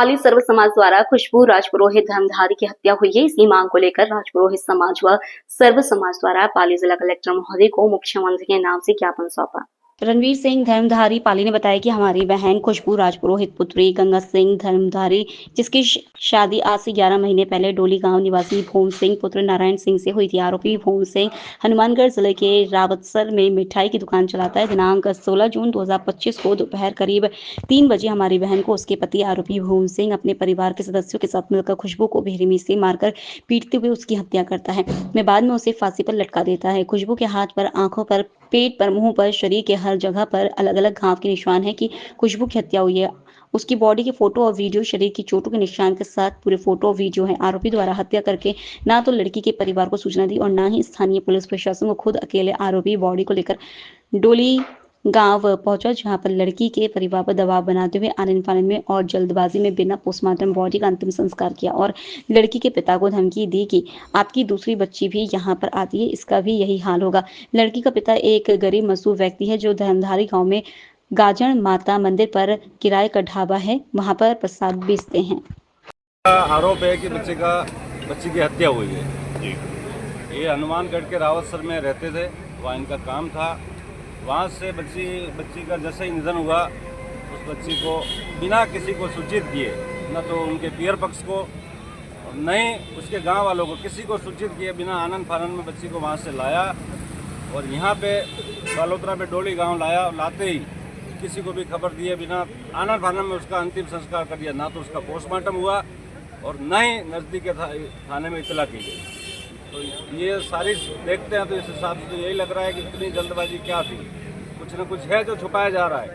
पाली सर्व समाज द्वारा खुशबू राजपुरोहित धर्मधारी की हत्या हुई है। इसी मांग को लेकर राजपुरोहित समाज व सर्व समाज द्वारा पाली जिला कलेक्टर महोदय को मुख्यमंत्री के नाम से ज्ञापन सौंपा। रणवीर सिंह धर्मधारी पाली ने बताया कि हमारी बहन खुशबू राजपुरोहित पुत्री गंगा सिंह धर्मधारी, जिसकी शादी आज से 11 महीने पहले डोली गांव निवासी भूम सिंह पुत्र नारायण सिंह से हुई थी। आरोपी भूम सिंह हनुमानगढ़ जिले के रावतसर में मिठाई की दुकान चलाता है। दिनांक 16 जून 2025 को दोपहर करीब 3 बजे हमारी बहन को उसके पति आरोपी भूम सिंह अपने परिवार के सदस्यों के साथ मिलकर खुशबू को बेरहमी से मारकर पीटते हुए उसकी हत्या करता है। मैं बाद में उसे फांसी पर लटका देता है। खुशबू के हाथ पर, आंखों पर, पेट पर, मुंह पर, शरीर के हर जगह पर अलग अलग घाव के निशान है कि खुशबू की हत्या हुई है। उसकी बॉडी के फोटो और वीडियो, शरीर की चोटों के निशान के साथ पूरे फोटो और वीडियो है। आरोपी द्वारा हत्या करके ना तो लड़की के परिवार को सूचना दी और ना ही स्थानीय पुलिस प्रशासन को खुद अकेले आरोपी बॉडी को लेकर डोली गांव पहुंचा, जहां पर लड़की के परिवार पर दबाव बनाते हुए आनन फानन में और जल्दबाजी में बिना पोस्टमार्टम बॉडी का अंतिम संस्कार किया और लड़की के पिता को धमकी दी कि आपकी दूसरी बच्ची भी यहां पर आती है, इसका भी यही हाल होगा। लड़की का पिता एक गरीब मजदूर व्यक्ति है जो धर्मधारी गांव में गाजण माता मंदिर पर किराए का ढाबा है, वहां पर प्रसाद बेचते हैं। आरोप है कि बच्ची की हत्या हुई है। ये हनुमानगढ़ के रावतसर में रहते थे, वहाँ इनका काम था। वहाँ से बच्ची का जैसे ही निधन हुआ, उस बच्ची को बिना किसी को सूचित किए, न तो उनके पियर पक्ष को, न ही उसके गांव वालों को, किसी को सूचित किए बिना आनन फानन में बच्ची को वहाँ से लाया और यहाँ पे बालोतरा में डोली गांव लाया। लाते ही किसी को भी खबर दिए बिना आनन फानन में उसका अंतिम संस्कार कर दिया। ना तो उसका पोस्टमार्टम हुआ और न ही नज़दीक के थाने में इतला की गई। तो ये सारी देखते हैं तो इस हिसाब से तो यही लग रहा है कि इतनी जल्दबाजी क्या थी, कुछ न कुछ है जो छुपाया जा रहा है।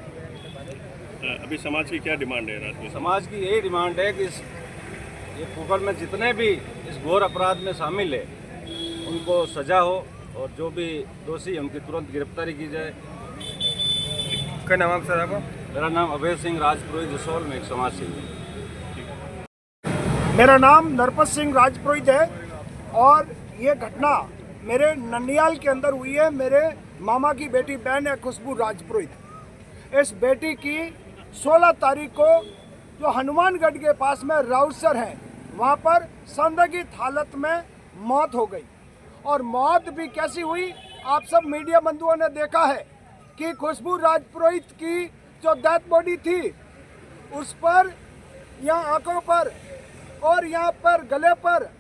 अभी समाज की क्या डिमांड है? रात में समाज की यही डिमांड है कि ये कुकर में जितने भी इस घोर अपराध में शामिल है उनको सजा हो और जो भी दोषी है उनकी तुरंत गिरफ्तारी की जाए। क्या नाम है सर आपका? मेरा नाम अभय सिंह राजपुरोहित जसोल में एक समाज सेवी हूँ। मेरा नाम नरपत सिंह राजपुरोहित है और ये घटना मेरे ननियाल के अंदर हुई है। मेरे मामा की बेटी बहन है खुशबू राजपुरोहित। इस बेटी की 16 तारीख को जो हनुमानगढ़ के पास में राउसर है, वहाँ पर संदिग्ध हालत में मौत हो गई। और मौत भी कैसी हुई, आप सब मीडिया बंधुओं ने देखा है कि खुशबू राजपुरोहित की जो डेथ बॉडी थी उस पर यहाँ आंखों पर और यहाँ पर गले पर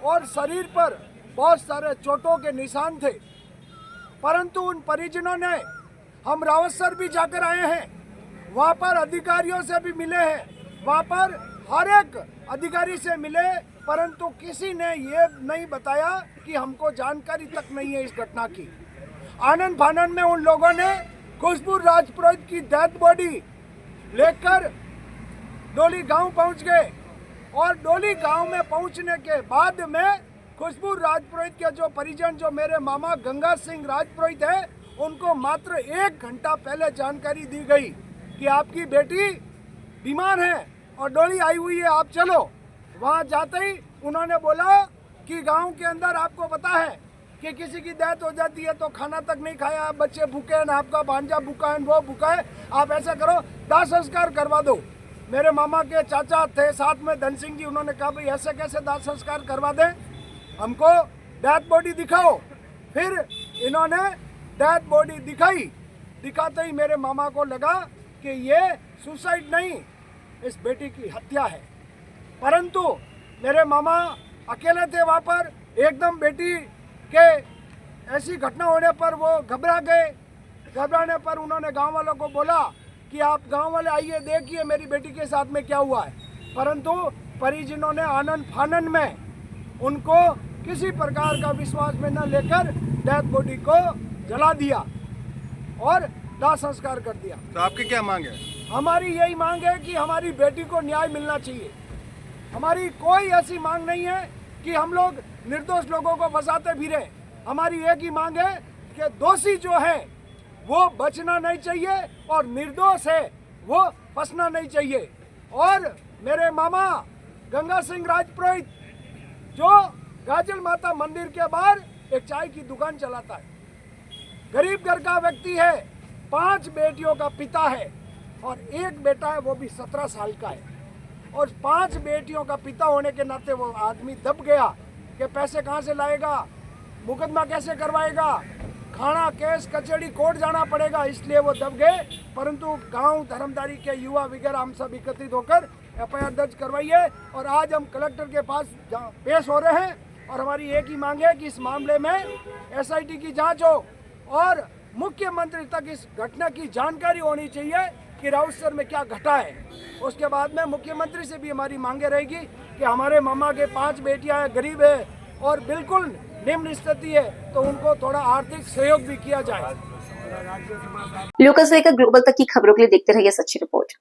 और शरीर पर बहुत सारे चोटों के निशान थे। परंतु उन परिजनों ने, हम रावतसर भी जाकर आए हैं, वहाँ पर अधिकारियों से भी मिले हैं, वहाँ पर हर एक अधिकारी से मिले, परंतु किसी ने ये नहीं बताया कि हमको जानकारी तक नहीं है इस घटना की। आनन फानन में उन लोगों ने खुशबू राजपुरोहित की डेथ बॉडी लेकर डोली गांव पहुंच गए और डोली गांव में पहुंचने के बाद में खुशबू राजपुरोहित के जो परिजन, जो मेरे मामा गंगा सिंह राजपुरोहित है, उनको मात्र 1 घंटा पहले जानकारी दी गई कि आपकी बेटी बीमार है और डोली आई हुई है, आप चलो। वहां जाते ही उन्होंने बोला कि गांव के अंदर आपको पता है कि किसी की डेथ हो जाती है तो खाना तक नहीं खाया, बच्चे भूखे हैं, आपका भांजा भूखा है, वो भूखा है, आप ऐसा करो दाह संस्कार करवा दो। मेरे मामा के चाचा थे साथ में धन सिंह जी, उन्होंने कहा भाई ऐसे कैसे दाह संस्कार करवा दें, हमको डेथ बॉडी दिखाओ। फिर इन्होंने डेथ बॉडी दिखाई। दिखाते ही मेरे मामा को लगा कि ये सुसाइड नहीं, इस बेटी की हत्या है। परंतु मेरे मामा अकेले थे वहाँ पर। एकदम बेटी के ऐसी घटना होने पर वो घबरा गए। घबराने पर उन्होंने गांव वालों को बोला कि आप गांव वाले आइए, देखिए मेरी बेटी के साथ में क्या हुआ है। परंतु परिजनों ने आनन फानन में उनको किसी प्रकार का विश्वास में न लेकर डेथ बॉडी को जला दिया और दाह संस्कार कर दिया। तो आपकी क्या मांग है? हमारी यही मांग है कि हमारी बेटी को न्याय मिलना चाहिए। हमारी कोई ऐसी मांग नहीं है कि हम लोग निर्दोष लोगों को फंसाते फिरे। हमारी एक ही मांग है कि दोषी जो है वो बचना नहीं चाहिए और निर्दोष है वो फंसना नहीं चाहिए। और मेरे मामा गंगा सिंह राजपुरोहित जो गाजल माता मंदिर के बाहर एक चाय की दुकान चलाता है, गरीब घर का व्यक्ति है, 5 बेटियों का पिता है और एक बेटा है वो भी 17 साल का है। और 5 बेटियों का पिता होने के नाते वो आदमी दब गया कि पैसे कहाँ से लाएगा, मुकदमा कैसे करवाएगा, खाना केस कचहरी कोर्ट जाना पड़ेगा, इसलिए वो दब गए। परंतु गांव धर्मदारी के युवा वगैरह हम सब एकत्रित होकर एफआईआर दर्ज करवाइए और आज हम कलेक्टर के पास पेश हो रहे हैं और हमारी एक ही मांग है कि इस मामले में एसआईटी की जांच हो और मुख्यमंत्री तक इस घटना की जानकारी होनी चाहिए कि राउतसर में क्या घटा है। उसके बाद में मुख्यमंत्री से भी हमारी मांगे रहेगी कि हमारे मामा के 5 बेटियां हैं, गरीब है और बिल्कुल निम्न स्थिति है, तो उनको थोड़ा आर्थिक सहयोग भी किया जाए। लोकल से लेकर ग्लोबल तक की खबरों के लिए देखते रहिए सच्ची रिपोर्ट।